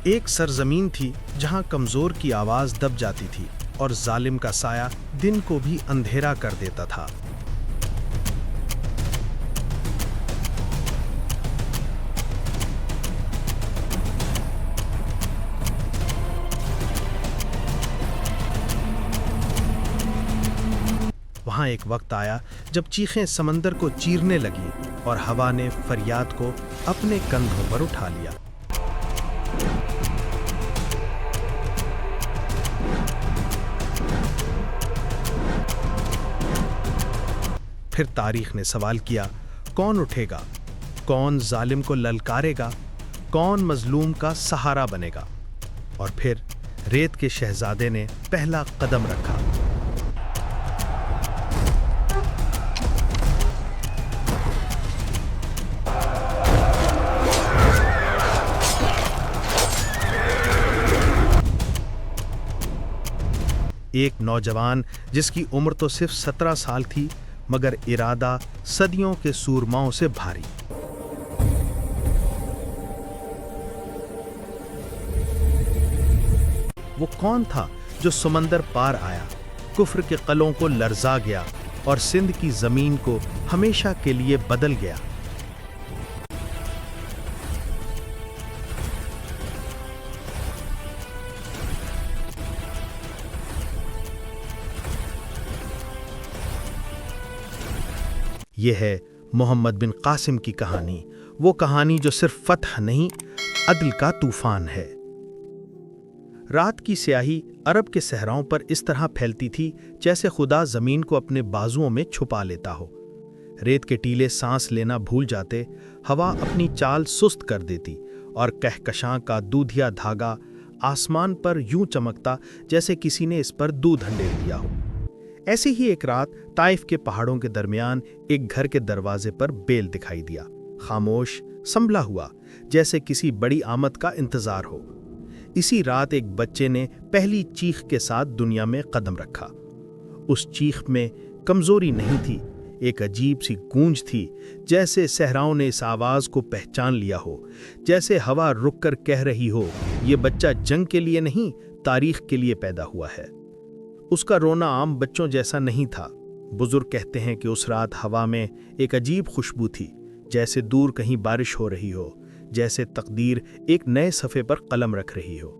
ایک سرزمین تھی جہاں کمزور کی آواز دب جاتی تھی اور ظالم کا سایہ دن کو بھی اندھیرا کر دیتا تھا۔ وہاں ایک وقت آیا جب چیخیں سمندر کو چیرنے لگیں اور ہوا نے فریاد کو اپنے کندھوں پر اٹھا لیا۔ پھر تاریخ نے سوال کیا، کون اٹھے گا؟ کون ظالم کو للکارے گا؟ کون مظلوم کا سہارا بنے گا؟ اور پھر ریت کے شہزادے نے پہلا قدم رکھا۔ ایک نوجوان جس کی عمر تو صرف 17 سال تھی، مگر ارادہ صدیوں کے سورماؤں سے بھاری۔ وہ کون تھا جو سمندر پار آیا، کفر کے قلعوں کو لرزا گیا اور سندھ کی زمین کو ہمیشہ کے لیے بدل گیا؟ یہ ہے محمد بن قاسم کی کہانی، وہ کہانی جو صرف فتح نہیں، عدل کا طوفان ہے۔ رات کی سیاہی عرب کے صحراؤں پر اس طرح پھیلتی تھی جیسے خدا زمین کو اپنے بازوؤں میں چھپا لیتا ہو۔ ریت کے ٹیلے سانس لینا بھول جاتے، ہوا اپنی چال سست کر دیتی اور کہکشاں کا دودھیا دھاگا آسمان پر یوں چمکتا جیسے کسی نے اس پر دودھ ہنڈیر دیا ہو۔ ایسی ہی ایک رات طائف کے پہاڑوں کے درمیان ایک گھر کے دروازے پر بیل دکھائی دیا، خاموش، سنبھلا ہوا، جیسے کسی بڑی آمد کا انتظار ہو۔ اسی رات ایک بچے نے پہلی چیخ کے ساتھ دنیا میں قدم رکھا۔ اس چیخ میں کمزوری نہیں تھی، ایک عجیب سی گونج تھی، جیسے صحراؤں نے اس آواز کو پہچان لیا ہو، جیسے ہوا رک کر کہہ رہی ہو، یہ بچہ جنگ کے لیے نہیں، تاریخ کے لیے پیدا ہوا ہے۔ اس کا رونا عام بچوں جیسا نہیں تھا۔ بزرگ کہتے ہیں کہ اس رات ہوا میں ایک عجیب خوشبو تھی، جیسے دور کہیں بارش ہو رہی ہو، جیسے تقدیر ایک نئے صفحے پر قلم رکھ رہی ہو۔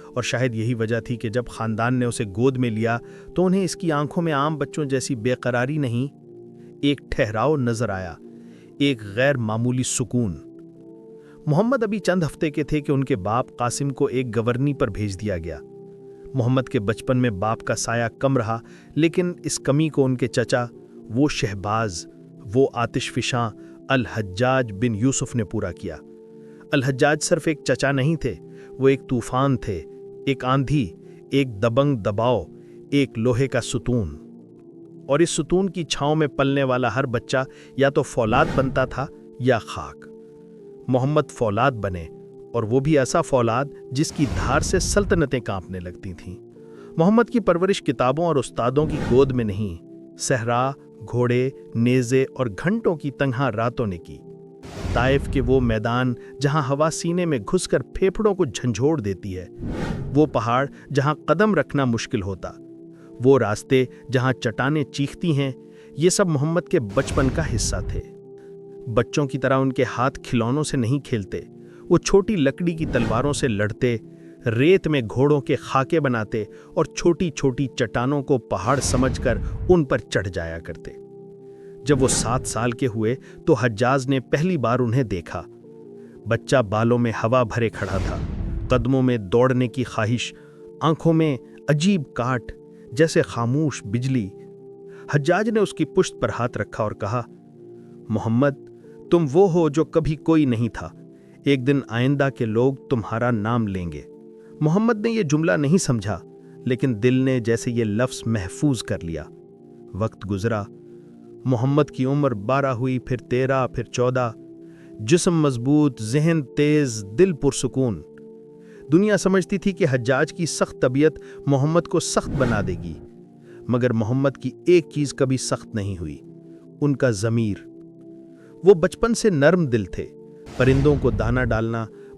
اور شاید یہی وجہ تھی کہ جب خاندان نے اسے گود میں لیا تو انہیں اس کی آنکھوں میں عام بچوں جیسی بے قراری نہیں، ایک ٹھہراؤ نظر آیا، ایک غیر معمولی سکون۔ محمد ابھی چند ہفتے کے تھے کہ ان کے باپ قاسم کو ایک گورنی پر بھیج دیا گیا۔ محمد کے بچپن میں باپ کا سایہ کم رہا، لیکن اس کمی کو ان کے چچا، وہ شہباز، وہ آتش فشاں الحجاج بن یوسف نے پورا کیا۔ الحجاج صرف ایک چچا نہیں تھے، وہ ایک طوفان تھے، ایک آندھی، ایک دبنگ دباؤ، ایک لوہے کا ستون۔ اور اس ستون کی چھاؤں میں پلنے والا ہر بچہ یا تو فولاد بنتا تھا یا خاک۔ محمد فولاد بنے، اور وہ بھی ایسا فولاد جس کی دھار سے سلطنتیں کانپنے لگتی تھیں۔ محمد کی پرورش کتابوں اور استادوں کی گود میں نہیں، صحرا، گھوڑے، نیزے اور گھنٹوں کی تنہا راتوں نے کی۔ طائف کے وہ میدان جہاں ہوا سینے میں گھس کر پھیپھڑوں کو جھنجھوڑ دیتی ہے، وہ پہاڑ جہاں قدم رکھنا مشکل ہوتا، وہ راستے جہاں چٹانیں چیختی ہیں، یہ سب محمد کے بچپن کا حصہ تھے۔ بچوں کی طرح ان کے ہاتھ کھلونوں سے نہیں کھیلتے، وہ چھوٹی لکڑی کی تلواروں سے لڑتے، ریت میں گھوڑوں کے خاکے بناتے اور چھوٹی چھوٹی چٹانوں کو پہاڑ سمجھ کر ان پر چڑھ جایا کرتے۔ جب وہ 7 سال کے ہوئے تو حجاز نے پہلی بار انہیں دیکھا۔ بچہ بالوں میں ہوا بھرے کھڑا تھا، قدموں میں دوڑنے کی خواہش، آنکھوں میں عجیب کاٹ، جیسے خاموش بجلی۔ حجاج نے اس کی پشت پر ہاتھ رکھا اور کہا، محمد، تم وہ ہو جو کبھی کوئی نہیں تھا، ایک دن آئندہ کے لوگ تمہارا نام لیں گے۔ محمد نے یہ جملہ نہیں سمجھا، لیکن دل نے جیسے یہ لفظ محفوظ کر لیا۔ وقت گزرا، محمد کی عمر 12 ہوئی، پھر 13، پھر 14۔ جسم مضبوط، ذہن تیز، دل پرسکون۔ دنیا سمجھتی تھی کہ حجاج کی سخت طبیعت محمد کو سخت بنا دے گی، مگر محمد کی ایک چیز کبھی سخت نہیں ہوئی، ان کا ضمیر۔ وہ بچپن سے نرم دل تھے، پرندوں کو دانہ ڈالنا،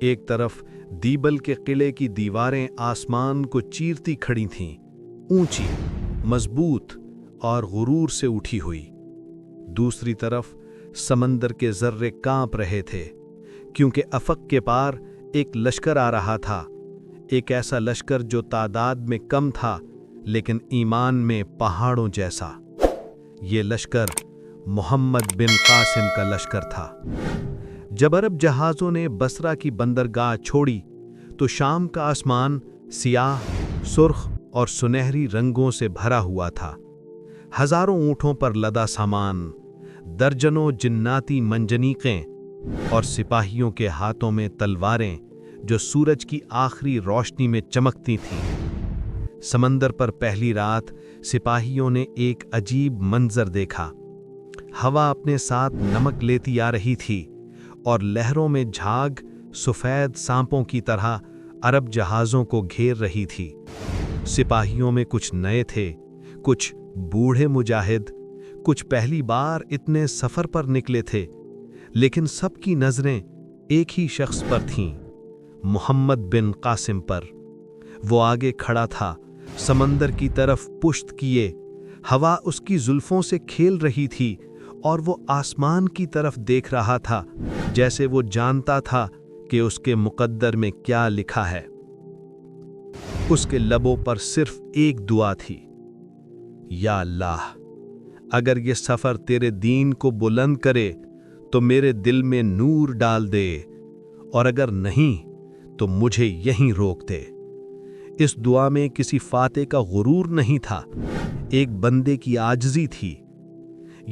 ایک طرف دیبل کے قلعے کی دیواریں آسمان کو چیرتی کھڑی تھیں، اونچی، مضبوط اور غرور سے اٹھی ہوئی۔ دوسری طرف سمندر کے ذرے کانپ رہے تھے، کیونکہ افق کے پار ایک لشکر آ رہا تھا، ایک ایسا لشکر جو تعداد میں کم تھا لیکن ایمان میں پہاڑوں جیسا۔ یہ لشکر محمد بن قاسم کا لشکر تھا۔ جب عرب جہازوں نے بصرہ کی بندرگاہ چھوڑی تو شام کا آسمان سیاہ، سرخ اور سنہری رنگوں سے بھرا ہوا تھا۔ ہزاروں اونٹوں پر لدا سامان، درجنوں جناتی منجنیقیں اور سپاہیوں کے ہاتھوں میں تلواریں جو سورج کی آخری روشنی میں چمکتی تھیں۔ سمندر پر پہلی رات سپاہیوں نے ایک عجیب منظر دیکھا۔ ہوا اپنے ساتھ نمک لیتی آ رہی تھی اور لہروں میں جھاگ سفید سانپوں کی طرح عرب جہازوں کو گھیر رہی تھی۔ سپاہیوں میں کچھ نئے تھے، کچھ بوڑھے مجاہد، کچھ پہلی بار اتنے سفر پر نکلے تھے، لیکن سب کی نظریں ایک ہی شخص پر تھیں، محمد بن قاسم پر۔ وہ آگے کھڑا تھا، سمندر کی طرف پشت کیے، ہوا اس کی زلفوں سے کھیل رہی تھی اور وہ آسمان کی طرف دیکھ رہا تھا، جیسے وہ جانتا تھا کہ اس کے مقدر میں کیا لکھا ہے۔ اس کے لبوں پر صرف ایک دعا تھی، یا اللہ، اگر یہ سفر تیرے دین کو بلند کرے تو میرے دل میں نور ڈال دے، اور اگر نہیں تو مجھے یہیں روک دے۔ اس دعا میں کسی فاتح کا غرور نہیں تھا، ایک بندے کی عاجزی تھی۔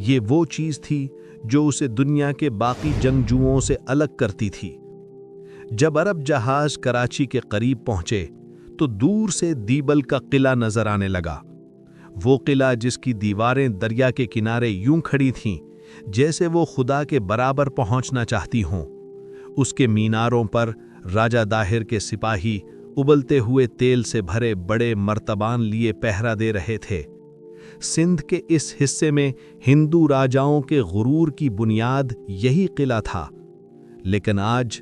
یہ وہ چیز تھی جو اسے دنیا کے باقی جنگجوؤں سے الگ کرتی تھی۔ جب عرب جہاز کراچی کے قریب پہنچے تو دور سے دیبل کا قلعہ نظر آنے لگا۔ وہ قلعہ جس کی دیواریں دریا کے کنارے یوں کھڑی تھیں جیسے وہ خدا کے برابر پہنچنا چاہتی ہوں۔ اس کے میناروں پر راجہ داہر کے سپاہی ابلتے ہوئے تیل سے بھرے بڑے مرتبان لیے پہرا دے رہے تھے۔ سندھ کے اس حصے میں ہندو راجاؤں کے غرور کی بنیاد یہی قلعہ تھا، لیکن آج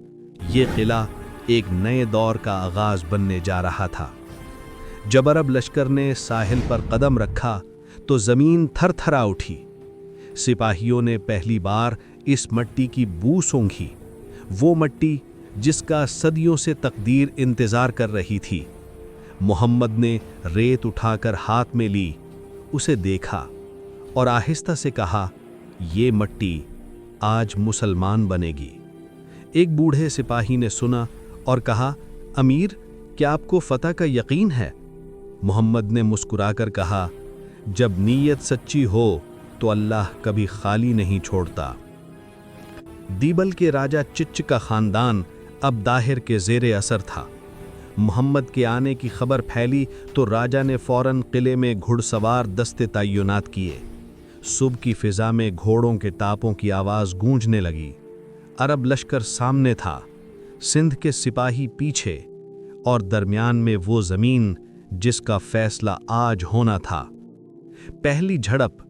یہ قلعہ ایک نئے دور کا آغاز بننے جا رہا تھا۔ جب عرب لشکر نے ساحل پر قدم رکھا تو زمین تھر تھرا اٹھی۔ سپاہیوں نے پہلی بار اس مٹی کی بو سونگھی، وہ مٹی جس کا صدیوں سے تقدیر انتظار کر رہی تھی۔ محمد نے ریت اٹھا کر ہاتھ میں لی، اسے دیکھا اور آہستہ سے کہا، یہ مٹی آج مسلمان بنے گی۔ ایک بوڑھے سپاہی نے سنا اور کہا، امیر، کیا آپ کو فتح کا یقین ہے؟ محمد نے مسکرا کر کہا، جب نیت سچی ہو تو اللہ کبھی خالی نہیں چھوڑتا۔ دیبل کے راجہ چچ کا خاندان اب داہر کے زیر اثر تھا۔ محمد کے آنے کی خبر پھیلی تو راجہ نے فوراً قلعے میں گھڑ سوار دستے تعینات کیے۔ صبح کی فضا میں گھوڑوں کے ٹاپوں کی آواز گونجنے لگی۔ عرب لشکر سامنے تھا، سندھ کے سپاہی پیچھے، اور درمیان میں وہ زمین جس کا فیصلہ آج ہونا تھا۔ پہلی جھڑپ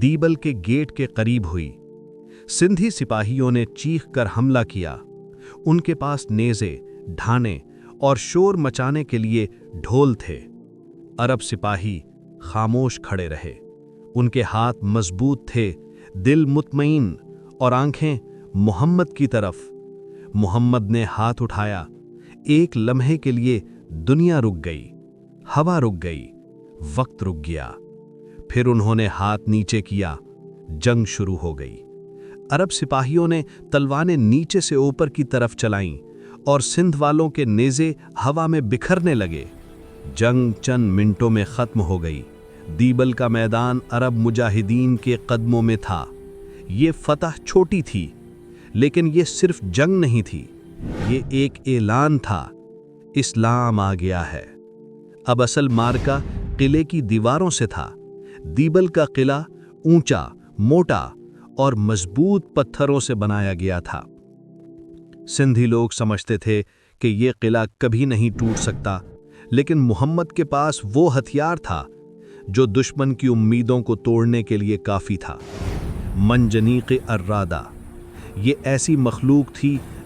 دیبل کے گیٹ کے قریب ہوئی۔ سندھی سپاہیوں نے چیخ کر حملہ کیا۔ ان کے پاس نیزے، ڈھانے اور شور مچانے کے لیے ڈھول تھے۔ عرب سپاہی خاموش کھڑے رہے، ان کے ہاتھ مضبوط تھے، دل مطمئن اور آنکھیں محمد کی طرف۔ محمد نے ہاتھ اٹھایا، ایک لمحے کے لیے دنیا رک گئی، ہوا رک گئی، وقت رک گیا۔ پھر انہوں نے ہاتھ نیچے کیا، جنگ شروع ہو گئی۔ عرب سپاہیوں نے تلواریں نیچے سے اوپر کی طرف چلائیں اور سندھ والوں کے نیزے ہوا میں بکھرنے لگے۔ جنگ چند منٹوں میں ختم ہو گئی۔ دیبل کا میدان عرب مجاہدین کے قدموں میں تھا۔ یہ فتح چھوٹی تھی، لیکن یہ صرف جنگ نہیں تھی، یہ ایک اعلان تھا، اسلام آ گیا ہے۔ اب اصل مارکا قلعے کی دیواروں سے تھا۔ دیبل کا قلعہ اونچا، موٹا اور مضبوط پتھروں سے بنایا گیا تھا۔ سندھی لوگ سمجھتے تھے کہ یہ قلعہ کبھی نہیں ٹوٹ سکتا، لیکن محمد کے پاس وہ ہتھیار تھا جو دشمن کی امیدوں کو توڑنے کے لیے کافی تھا۔ منجنیق ارادہ، یہ ایسی مخلوق تھی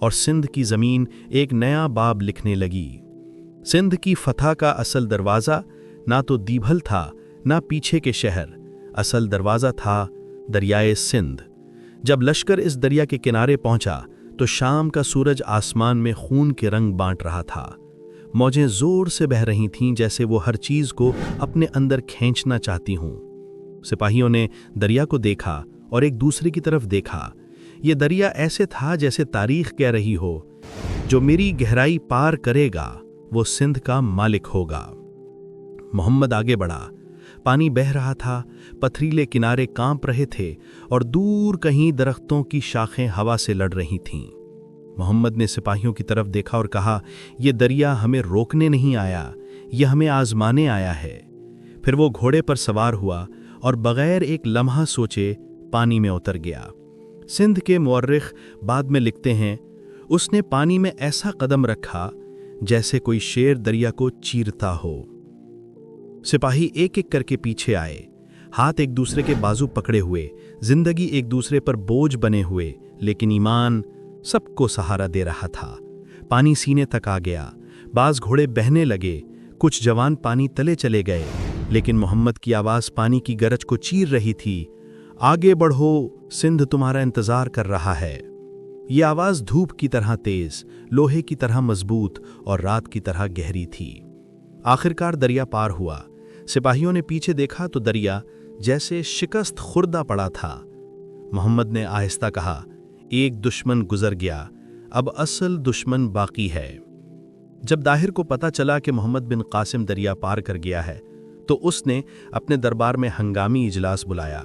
اور سندھ کی زمین ایک نیا باب لکھنے لگی۔ سندھ کی فتح کا اصل دروازہ نہ تو دیبھل تھا نہ پیچھے کے شہر، اصل دروازہ تھا دریائے سندھ۔ جب لشکر اس دریا کے کنارے پہنچا تو شام کا سورج آسمان میں خون کے رنگ بانٹ رہا تھا۔ موجیں زور سے بہہ رہی تھیں جیسے وہ ہر چیز کو اپنے اندر کھینچنا چاہتی ہوں۔ سپاہیوں نے دریا کو دیکھا اور ایک دوسرے کی طرف دیکھا۔ یہ دریا ایسے تھا جیسے تاریخ کہہ رہی ہو، جو میری گہرائی پار کرے گا وہ سندھ کا مالک ہوگا۔ محمد آگے بڑھا۔ پانی بہہ رہا تھا، پتھریلے کنارے کانپ رہے تھے اور دور کہیں درختوں کی شاخیں ہوا سے لڑ رہی تھیں۔ محمد نے سپاہیوں کی طرف دیکھا اور کہا، یہ دریا ہمیں روکنے نہیں آیا، یہ ہمیں آزمانے آیا ہے۔ پھر وہ گھوڑے پر سوار ہوا اور بغیر ایک لمحہ سوچے پانی میں اتر گیا۔ سندھ کے مورخ بعد میں لکھتے ہیں، اس نے پانی میں ایسا قدم رکھا جیسے کوئی شیر دریا کو چیرتا ہو۔ سپاہی ایک ایک کر کے پیچھے آئے، ہاتھ ایک دوسرے کے بازو پکڑے ہوئے، زندگی ایک دوسرے پر بوجھ بنے ہوئے، لیکن ایمان سب کو سہارا دے رہا تھا۔ پانی سینے تک آ گیا، بعض گھوڑے بہنے لگے، کچھ جوان پانی تلے چلے گئے، لیکن محمد کی آواز پانی کی گرج کو چیر رہی تھی، آگے بڑھو، سندھ تمہارا انتظار کر رہا ہے۔ یہ آواز دھوپ کی طرح تیز، لوہے کی طرح مضبوط اور رات کی طرح گہری تھی۔ آخرکار دریا پار ہوا۔ سپاہیوں نے پیچھے دیکھا تو دریا جیسے شکست خوردہ پڑا تھا۔ محمد نے آہستہ کہا، ایک دشمن گزر گیا، اب اصل دشمن باقی ہے۔ جب داہر کو پتہ چلا کہ محمد بن قاسم دریا پار کر گیا ہے تو اس نے اپنے دربار میں ہنگامی اجلاس بلایا۔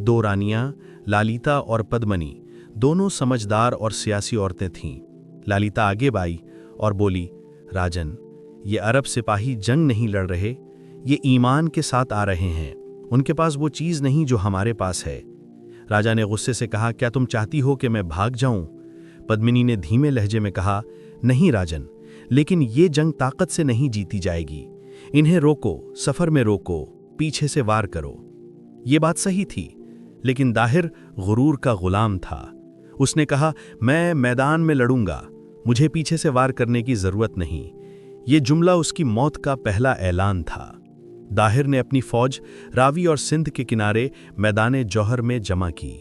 2 رانیاں، لالیتا اور پدمنی، دونوں سمجھدار اور سیاسی عورتیں تھیں۔ لالیتا آگے آئی اور بولی، راجن، یہ عرب سپاہی جنگ نہیں لڑ رہے، یہ ایمان کے ساتھ آ رہے ہیں، ان کے پاس وہ چیز نہیں جو ہمارے پاس ہے۔ راجا نے غصے سے کہا، کیا تم چاہتی ہو کہ میں بھاگ جاؤں؟ پدمنی نے دھیمے لہجے میں کہا، نہیں راجن، لیکن یہ جنگ طاقت سے نہیں جیتی جائے گی، انہیں روکو، سفر میں روکو، پیچھے سے وار کرو۔ یہ بات صحیح تھی، لیکن داہر غرور کا غلام تھا۔ اس نے کہا، میں میدان میں لڑوں گا، مجھے پیچھے سے وار کرنے کی ضرورت نہیں۔ یہ جملہ اس کی موت کا پہلا اعلان تھا۔ داہر نے اپنی فوج راوی اور سندھ کے کنارے میدان جوہر میں جمع کی۔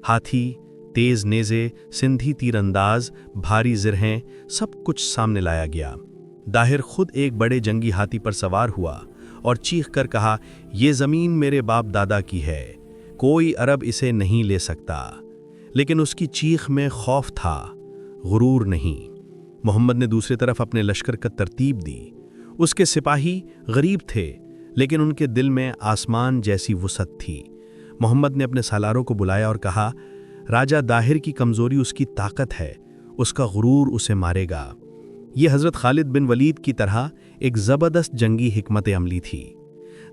ہاتھی، تیز نیزے، سندھی تیر انداز، بھاری زرہیں، سب کچھ سامنے لایا گیا۔ داہر خود ایک بڑے جنگی ہاتھی پر سوار ہوا اور چیخ کر کہا، یہ زمین میرے باپ دادا کی ہے، کوئی عرب اسے نہیں لے سکتا۔ لیکن اس کی چیخ میں خوف تھا، غرور نہیں۔ محمد نے دوسری طرف اپنے لشکر کا ترتیب دی۔ اس کے سپاہی غریب تھے، لیکن ان کے دل میں آسمان جیسی وسعت تھی۔ محمد نے اپنے سالاروں کو بلایا اور کہا، راجہ داہر کی کمزوری اس کی طاقت ہے، اس کا غرور اسے مارے گا۔ یہ حضرت خالد بن ولید کی طرح ایک زبردست جنگی حکمت عملی تھی۔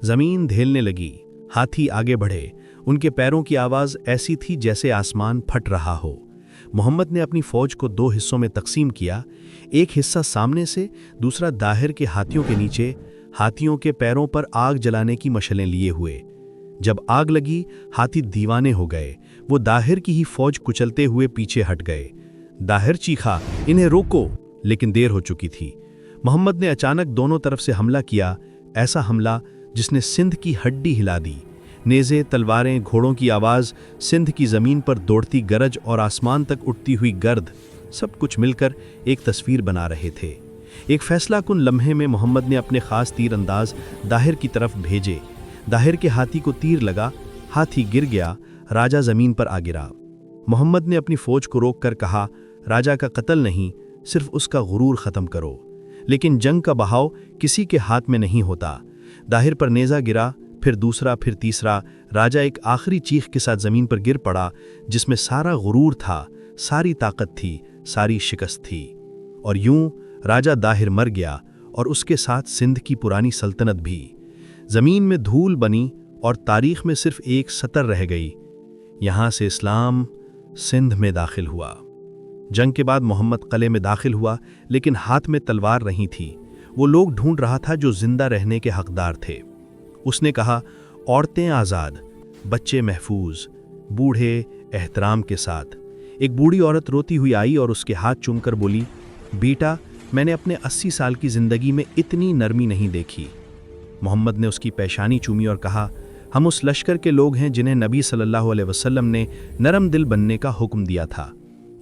زمین دھیلنے لگی، ہاتھی آگے بڑھے، ان کے پیروں کی آواز ایسی تھی جیسے آسمان پھٹ رہا ہو۔ محمد نے اپنی فوج کو 2 حصوں میں تقسیم کیا، ایک حصہ سامنے سے، دوسرا داہر کے ہاتھیوں کے نیچے، ہاتھیوں کے پیروں پر آگ جلانے کی مشعلیں لیے ہوئے۔ جب آگ لگی، ہاتھی دیوانے ہو گئے، وہ داہر کی ہی فوج کچلتے ہوئے پیچھے ہٹ گئے۔ داہر چیخا، انہیں روکو، لیکن دیر ہو چکی تھی۔ محمد نے اچانک دونوں طرف سے حملہ کیا، ایسا حملہ جس نے سندھ کی ہڈی ہلا دی۔ نیزے، تلواریں، گھوڑوں کی آواز، سندھ کی زمین پر دوڑتی گرج اور آسمان تک اٹھتی ہوئی گرد، سب کچھ مل کر ایک تصویر بنا رہے تھے۔ ایک فیصلہ کن لمحے میں محمد نے اپنے خاص تیر انداز داہر کی طرف بھیجے۔ داہر کے ہاتھی کو تیر لگا، ہاتھی گر گیا، راجہ زمین پر آ گرا۔ محمد نے اپنی فوج کو روک کر کہا، راجہ کا قتل نہیں، صرف اس کا غرور ختم کرو۔ لیکن جنگ کا بہاؤ کسی کے ہاتھ میں نہیں ہوتا۔ داہر پر نیزہ گرا، پھر دوسرا، پھر تیسرا۔ راجہ ایک آخری چیخ کے ساتھ زمین پر گر پڑا، جس میں سارا غرور تھا، ساری طاقت تھی، ساری شکست تھی۔ اور یوں راجہ داہر مر گیا، اور اس کے ساتھ سندھ کی پرانی سلطنت بھی زمین میں دھول بنی اور تاریخ میں صرف ایک سطر رہ گئی۔ یہاں سے اسلام سندھ میں داخل ہوا۔ جنگ کے بعد محمد قلعے میں داخل ہوا، لیکن ہاتھ میں تلوار نہیں تھی۔ وہ لوگ ڈھونڈ رہا تھا جو زندہ رہنے کے حقدار تھے۔ اس نے کہا، عورتیں آزاد، بچے محفوظ، بوڑھے احترام کے ساتھ۔ ایک بوڑھی عورت روتی ہوئی آئی اور اس کے ہاتھ چوم کر بولی، بیٹا، میں نے اپنے 80 سال کی زندگی میں اتنی نرمی نہیں دیکھی۔ محمد نے اس کی پیشانی چومی اور کہا، ہم اس لشکر کے لوگ ہیں جنہیں نبی صلی اللہ علیہ وسلم نے نرم دل بننے کا حکم دیا تھا۔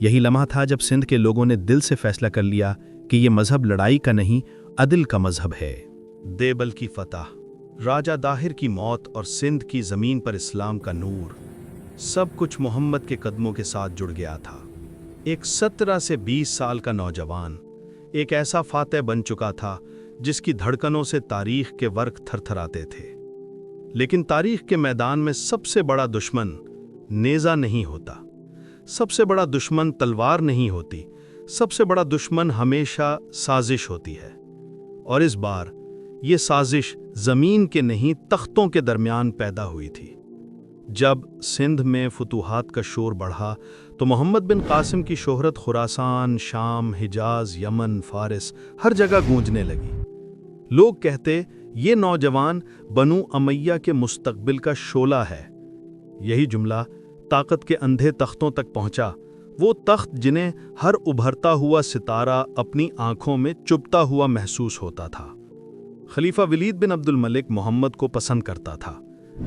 یہی لمحہ تھا جب سندھ کے لوگوں نے دل سے فیصلہ کر لیا کہ یہ مذہب لڑائی کا نہیں، عدل کا مذہب ہے۔ دیبل کی فتح، راجہ داہر کی موت اور سندھ کی زمین پر اسلام کا نور، سب کچھ محمد کے قدموں کے ساتھ جڑ گیا تھا۔ ایک 17 سے 20 سال کا نوجوان ایک ایسا فاتح بن چکا تھا جس کی دھڑکنوں سے تاریخ کے ورق تھر تھر آتے تھے۔ لیکن تاریخ کے میدان میں سب سے بڑا دشمن نیزہ نہیں ہوتا، سب سے بڑا دشمن تلوار نہیں ہوتی، سب سے بڑا دشمن ہمیشہ سازش ہوتی ہے۔ اور اس بار یہ سازش زمین کے نہیں تختوں کے درمیان پیدا ہوئی تھی۔ جب سندھ میں فتوحات کا شور بڑھا تو محمد بن قاسم کی شہرت خراسان، شام، حجاز، یمن، فارس ہر جگہ گونجنے لگی۔ لوگ کہتے یہ نوجوان بنو امیہ کے مستقبل کا شعلہ ہے۔ یہی جملہ طاقت کے اندھے تختوں تک پہنچا، وہ تخت جنہیں ہر ابھرتا ہوا ستارہ اپنی آنکھوں میں چبھتا ہوا محسوس ہوتا تھا۔ خلیفہ ولید بن عبد الملک محمد کو پسند کرتا تھا،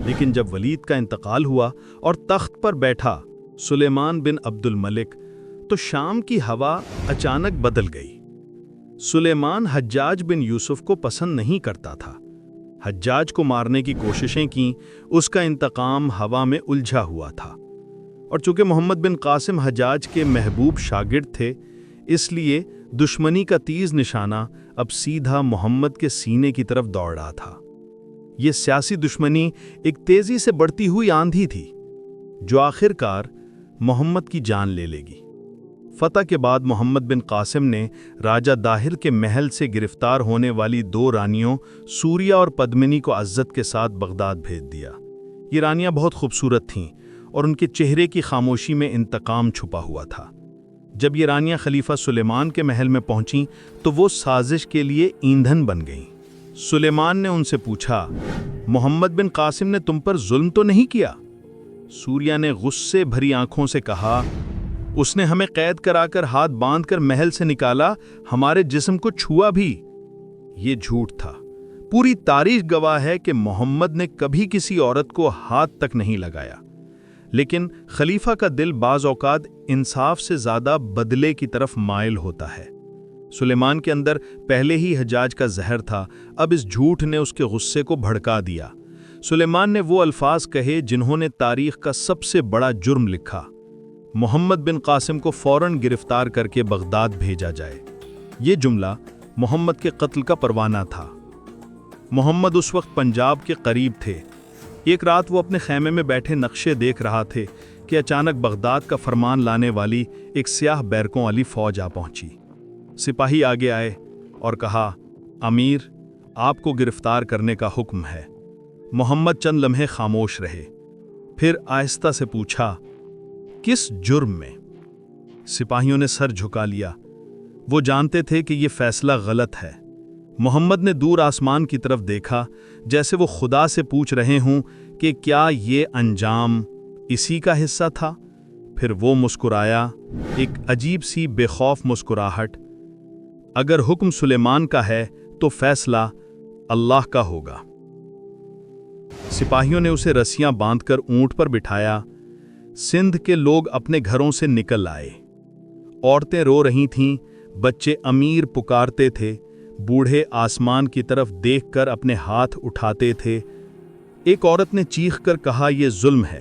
لیکن جب ولید کا انتقال ہوا اور تخت پر بیٹھا سلیمان بن عبد الملک تو شام کی ہوا اچانک بدل گئی۔ سلیمان حجاج بن یوسف کو پسند نہیں کرتا تھا، حجاج کو مارنے کی کوششیں کیں، اس کا انتقام ہوا میں الجھا ہوا تھا۔ اور چونکہ محمد بن قاسم حجاج کے محبوب شاگرد تھے، اس لیے دشمنی کا تیز نشانہ اب سیدھا محمد کے سینے کی طرف دوڑ رہا تھا۔ یہ سیاسی دشمنی ایک تیزی سے بڑھتی ہوئی آندھی تھی جو آخر کار محمد کی جان لے لے گی۔ فتح کے بعد محمد بن قاسم نے راجہ داہر کے محل سے گرفتار ہونے والی 2 رانیوں سوریہ اور پدمنی کو عزت کے ساتھ بغداد بھیج دیا۔ یہ رانیاں بہت خوبصورت تھیں اور ان کے چہرے کی خاموشی میں انتقام چھپا ہوا تھا۔ جب یہ رانیاں خلیفہ سلیمان کے محل میں پہنچیں تو وہ سازش کے لیے ایندھن بن گئیں۔ سلیمان نے ان سے پوچھا، محمد بن قاسم نے تم پر ظلم تو نہیں کیا؟ سوریہ نے غصے بھری آنکھوں سے کہا، اس نے ہمیں قید کرا کر ہاتھ باندھ کر محل سے نکالا، ہمارے جسم کو چھوا بھی۔ یہ جھوٹ تھا۔ پوری تاریخ گواہ ہے کہ محمد نے کبھی کسی عورت کو ہاتھ تک نہیں لگایا، لیکن خلیفہ کا دل بعض اوقات انصاف سے زیادہ بدلے کی طرف مائل ہوتا ہے۔ سلیمان کے اندر پہلے ہی حجاج کا زہر تھا، اب اس جھوٹ نے اس کے غصے کو بھڑکا دیا۔ سلیمان نے وہ الفاظ کہے جنہوں نے تاریخ کا سب سے بڑا جرم لکھا، محمد بن قاسم کو فوراً گرفتار کر کے بغداد بھیجا جائے۔ یہ جملہ محمد کے قتل کا پروانہ تھا۔ محمد اس وقت پنجاب کے قریب تھے۔ ایک رات وہ اپنے خیمے میں بیٹھے نقشے دیکھ رہا تھے کہ اچانک بغداد کا فرمان لانے والی ایک سیاہ بیرکوں والی فوج آ پہنچی۔ سپاہی آگے آئے اور کہا، امیر، آپ کو گرفتار کرنے کا حکم ہے۔ محمد چند لمحے خاموش رہے، پھر آہستہ سے پوچھا، کس جرم میں؟ سپاہیوں نے سر جھکا لیا۔ وہ جانتے تھے کہ یہ فیصلہ غلط ہے۔ محمد نے دور آسمان کی طرف دیکھا، جیسے وہ خدا سے پوچھ رہے ہوں کہ کیا یہ انجام اسی کا حصہ تھا؟ پھر وہ مسکرایا، ایک عجیب سی بے خوف مسکراہٹ۔ اگر حکم سلیمان کا ہے تو فیصلہ اللہ کا ہوگا۔ سپاہیوں نے اسے رسیاں باندھ کر اونٹ پر بٹھایا۔ سندھ کے لوگ اپنے گھروں سے نکل آئے۔ عورتیں رو رہی تھیں، بچے امیر پکارتے تھے، بوڑھے آسمان کی طرف دیکھ کر اپنے ہاتھ اٹھاتے تھے۔ ایک عورت نے چیخ کر کہا، یہ ظلم ہے،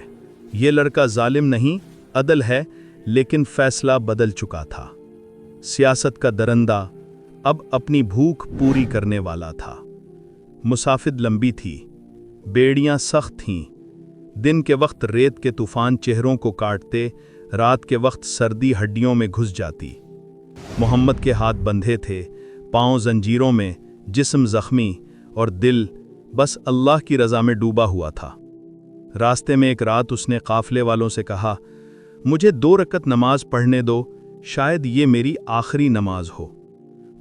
یہ لڑکا ظالم نہیں، عدل ہے۔ لیکن فیصلہ بدل چکا تھا۔ سیاست کا درندہ اب اپنی بھوک پوری کرنے والا تھا۔ مسافت لمبی تھی، بیڑیاں سخت تھیں۔ دن کے وقت ریت کے طوفان چہروں کو کاٹتے، رات کے وقت سردی ہڈیوں میں گھس جاتی۔ محمد کے ہاتھ بندھے تھے، پاؤں زنجیروں میں، جسم زخمی اور دل بس اللہ کی رضا میں ڈوبا ہوا تھا۔ راستے میں ایک رات اس نے قافلے والوں سے کہا، مجھے 2 رکعت نماز پڑھنے دو، شاید یہ میری آخری نماز ہو۔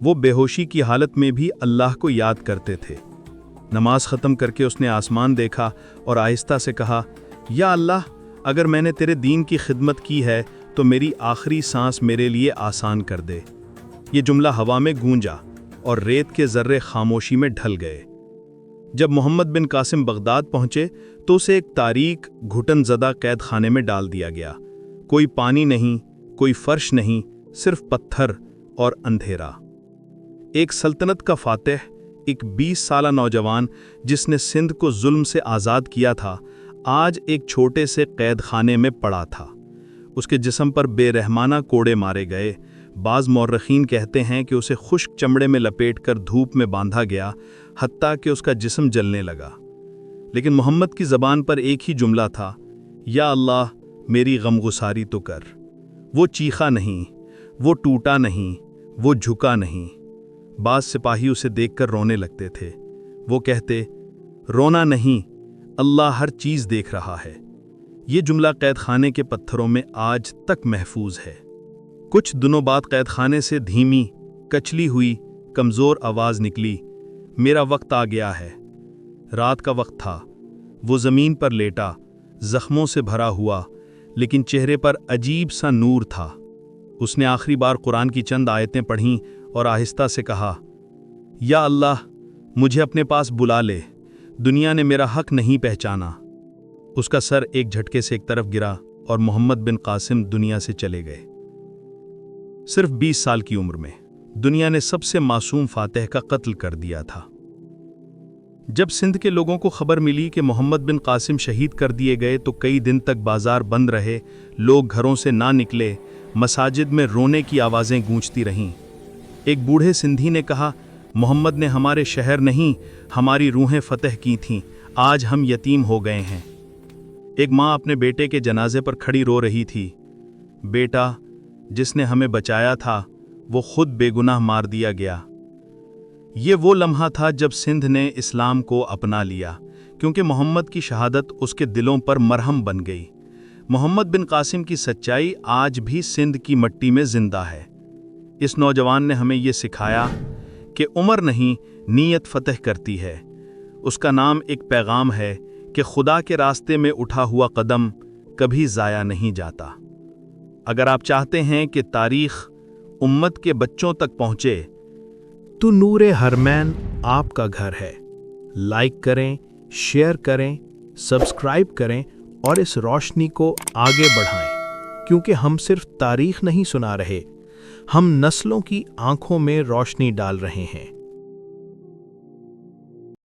وہ بے ہوشی کی حالت میں بھی اللہ کو یاد کرتے تھے۔ نماز ختم کر کے اس نے آسمان دیکھا اور آہستہ سے کہا، یا اللہ، اگر میں نے تیرے دین کی خدمت کی ہے تو میری آخری سانس میرے لیے آسان کر دے۔ یہ جملہ ہوا میں گونجا اور ریت کے ذرے خاموشی میں ڈھل گئے۔ جب محمد بن قاسم بغداد پہنچے تو اسے ایک تاریک گھٹن زدہ قید خانے میں ڈال دیا گیا۔ کوئی پانی نہیں، کوئی فرش نہیں، صرف پتھر اور اندھیرا۔ ایک سلطنت کا فاتح، ایک 20 سالہ نوجوان جس نے سندھ کو ظلم سے آزاد کیا تھا، آج ایک چھوٹے سے قید خانے میں پڑا تھا۔ اس کے جسم پر بے رحمانہ کوڑے مارے گئے۔ بعض مورخین کہتے ہیں کہ اسے خشک چمڑے میں لپیٹ کر دھوپ میں باندھا گیا، حتیٰ کہ اس کا جسم جلنے لگا۔ لیکن محمد کی زبان پر ایک ہی جملہ تھا، یا اللہ میری غمگساری تو کر۔ وہ چیخا نہیں، وہ ٹوٹا نہیں، وہ جھکا نہیں۔ بعض سپاہی اسے دیکھ کر رونے لگتے تھے۔ وہ کہتے، رونا نہیں، اللہ ہر چیز دیکھ رہا ہے۔ یہ جملہ قید خانے کے پتھروں میں آج تک محفوظ ہے۔ کچھ دنوں بعد قید خانے سے دھیمی، کچلی ہوئی، کمزور آواز نکلی، میرا وقت آ گیا ہے۔ رات کا وقت تھا۔ وہ زمین پر لیٹا، زخموں سے بھرا ہوا، لیکن چہرے پر عجیب سا نور تھا۔ اس نے آخری بار قرآن کی چند آیتیں پڑھیں اور آہستہ سے کہا، یا اللہ مجھے اپنے پاس بلا لے، دنیا نے میرا حق نہیں پہچانا۔ اس کا سر ایک جھٹکے سے ایک طرف گرا اور محمد بن قاسم دنیا سے چلے گئے۔ صرف 20 سال کی عمر میں دنیا نے سب سے معصوم فاتح کا قتل کر دیا تھا۔ جب سندھ کے لوگوں کو خبر ملی کہ محمد بن قاسم شہید کر دیے گئے تو کئی دن تک بازار بند رہے، لوگ گھروں سے نہ نکلے، مساجد میں رونے کی آوازیں گونجتی رہیں۔ ایک بوڑھے سندھی نے کہا، محمد نے ہمارے شہر نہیں، ہماری روحیں فتح کی تھیں، آج ہم یتیم ہو گئے ہیں۔ ایک ماں اپنے بیٹے کے جنازے پر کھڑی رو رہی تھی، بیٹا جس نے ہمیں بچایا تھا وہ خود بے گناہ مار دیا گیا۔ یہ وہ لمحہ تھا جب سندھ نے اسلام کو اپنا لیا، کیونکہ محمد کی شہادت اس کے دلوں پر مرہم بن گئی۔ محمد بن قاسم کی سچائی آج بھی سندھ کی مٹی میں زندہ ہے۔ اس نوجوان نے ہمیں یہ سکھایا کہ عمر نہیں، نیت فتح کرتی ہے۔ اس کا نام ایک پیغام ہے کہ خدا کے راستے میں اٹھا ہوا قدم کبھی ضائع نہیں جاتا۔ اگر آپ چاہتے ہیں کہ تاریخ امت کے بچوں تک پہنچے تو نور حرمین آپ کا گھر ہے۔ لائک کریں، شیئر کریں، سبسکرائب کریں اور اس روشنی کو آگے بڑھائیں، کیونکہ ہم صرف تاریخ نہیں سنا رہے، ہم نسلوں کی آنکھوں میں روشنی ڈال رہے ہیں۔